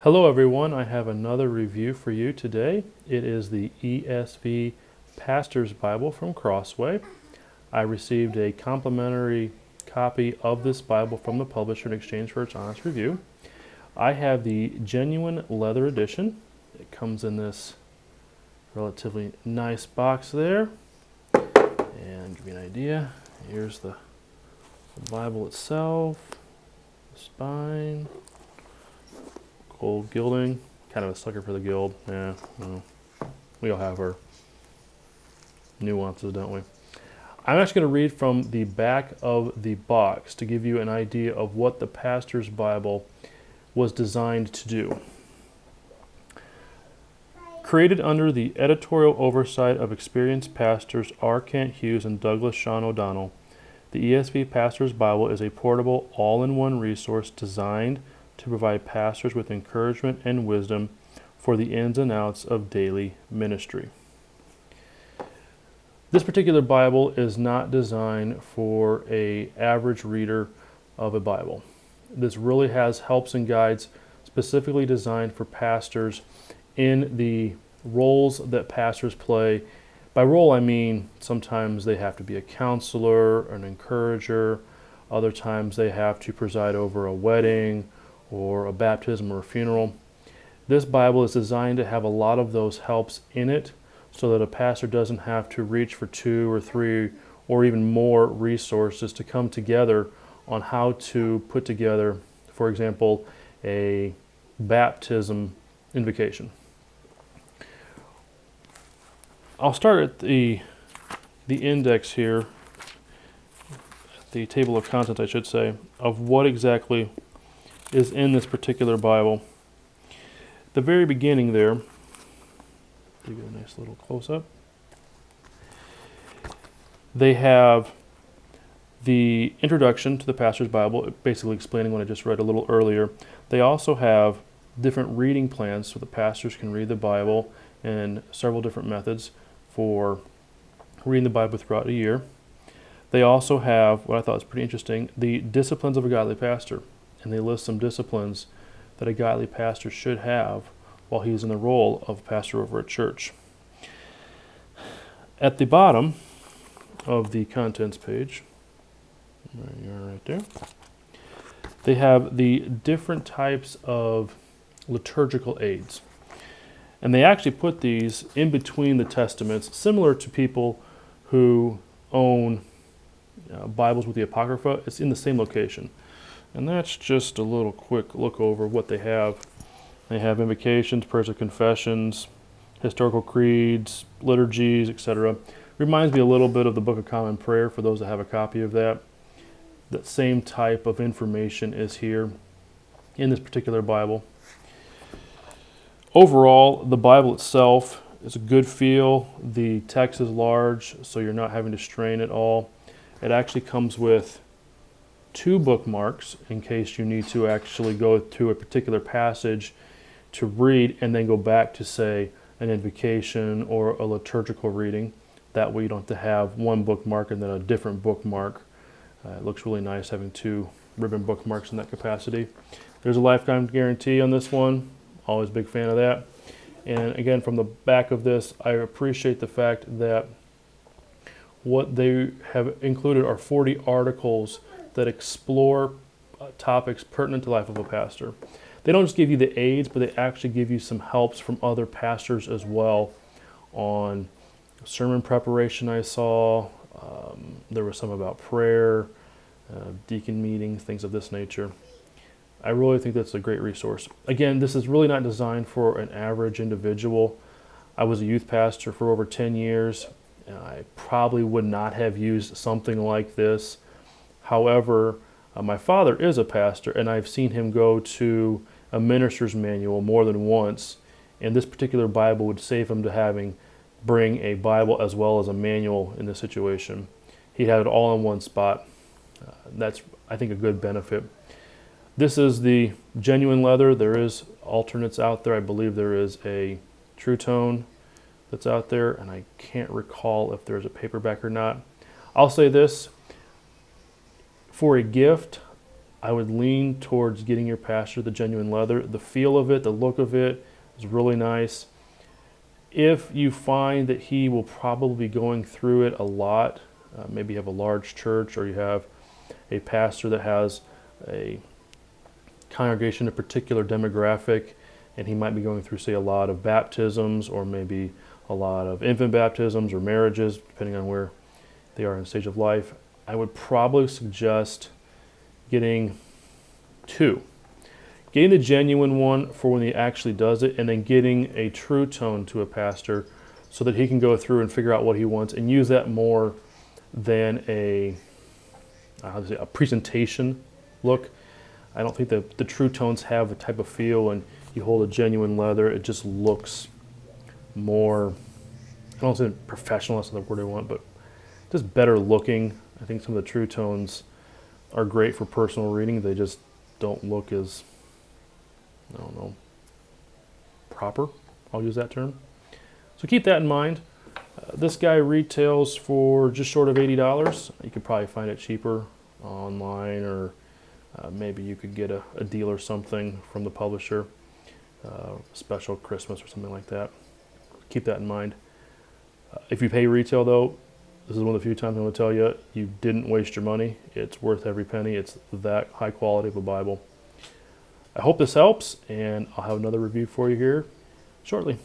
Hello everyone, I have another review for you today. It is the ESV Pastor's Bible from Crossway. I received a complimentary copy of this Bible from the publisher in exchange for its honest review. I have the genuine leather edition. It comes in this relatively nice box there. And give you an idea, here's the Bible itself, the spine. Gold gilding, kind of a sucker for the gild. Yeah, well, we all have our nuances, don't we? I'm actually going to read from the back of the box to give you an idea of what the Pastor's Bible was designed to do. Created under the editorial oversight of experienced pastors R. Kent Hughes and Douglas Sean O'Donnell, the ESV Pastor's Bible is a portable, all-in-one resource designed to provide pastors with encouragement and wisdom for the ins and outs of daily ministry. This particular Bible is not designed for an average reader of a Bible. This really has helps and guides specifically designed for pastors in the roles that pastors play. By role, I mean sometimes they have to be a counselor, an encourager. Other times they have to preside over a wedding or a baptism or a funeral. This Bible is designed to have a lot of those helps in it so that a pastor doesn't have to reach for 2 or 3 or even more resources to come together on how to put together, for example, a baptism invocation. I'll start at the index here, the table of contents I should say, of what exactly is in this particular Bible. The very beginning there, give you a nice little close-up. They have the introduction to the Pastor's Bible, basically explaining what I just read a little earlier. They also have different reading plans so the pastors can read the Bible and several different methods for reading the Bible throughout a year. They also have, what I thought was pretty interesting, the disciplines of a godly pastor. And they list some disciplines that a godly pastor should have while he's in the role of pastor over a church. At the bottom of the contents page, there you are right there, they have the different types of liturgical aids. And they actually put these in between the testaments, similar to people who own Bibles with the Apocrypha. It's in the same location. And that's just a little quick look over what they have. They have invocations, prayers of confessions, historical creeds, liturgies, etc. Reminds me a little bit of the Book of Common Prayer for those that have a copy of that. That same type of information is here in this particular Bible. Overall, the Bible itself is a good feel. The text is large, so you're not having to strain at all. It actually comes with 2 bookmarks in case you need to actually go to a particular passage to read and then go back to, say, an invocation or a liturgical reading. That way you don't have to have one bookmark and then a different bookmark. It looks really nice having 2 ribbon bookmarks in that capacity. There's a lifetime guarantee on this one. Always a big fan of that. And again, from the back of this, I appreciate the fact that what they have included are 40 articles that explore topics pertinent to the life of a pastor. They don't just give you the aids, but they actually give you some helps from other pastors as well on sermon preparation I saw. There was some about prayer, deacon meetings, things of this nature. I really think that's a great resource. Again, this is really not designed for an average individual. I was a youth pastor for over 10 years, and I probably would not have used something like this. However, my father is a pastor, and I've seen him go to a minister's manual more than once, and this particular Bible would save him to bring a Bible as well as a manual in this situation. He had it all in one spot. That's, I think, a good benefit. This is the genuine leather. There is alternates out there. I believe there is a True Tone that's out there, and I can't recall if there's a paperback or not. I'll say this. For a gift, I would lean towards getting your pastor the genuine leather. The feel of it, the look of it is really nice. If you find that he will probably be going through it a lot, maybe you have a large church or you have a pastor that has a congregation, a particular demographic, and he might be going through, say, a lot of baptisms or maybe a lot of infant baptisms or marriages, depending on where they are in the stage of life, I would probably suggest getting two. Getting the genuine one for when he actually does it, and then getting a true tone to a pastor so that he can go through and figure out what he wants and use that more than a presentation look. I don't think the true tones have the type of feel, and you hold a genuine leather, it just looks more, I don't say professional, that's not the word I want, but just better looking. I think some of the true tones are great for personal reading. They just don't look as, I don't know, proper. I'll use that term. So keep that in mind. This guy retails for just short of $80. You could probably find it cheaper online, or maybe you could get a deal or something from the publisher, special Christmas or something like that. Keep that in mind. If you pay retail though, this is one of the few times I'm going to tell you, you didn't waste your money. It's worth every penny. It's that high quality of a Bible. I hope this helps, and I'll have another review for you here shortly.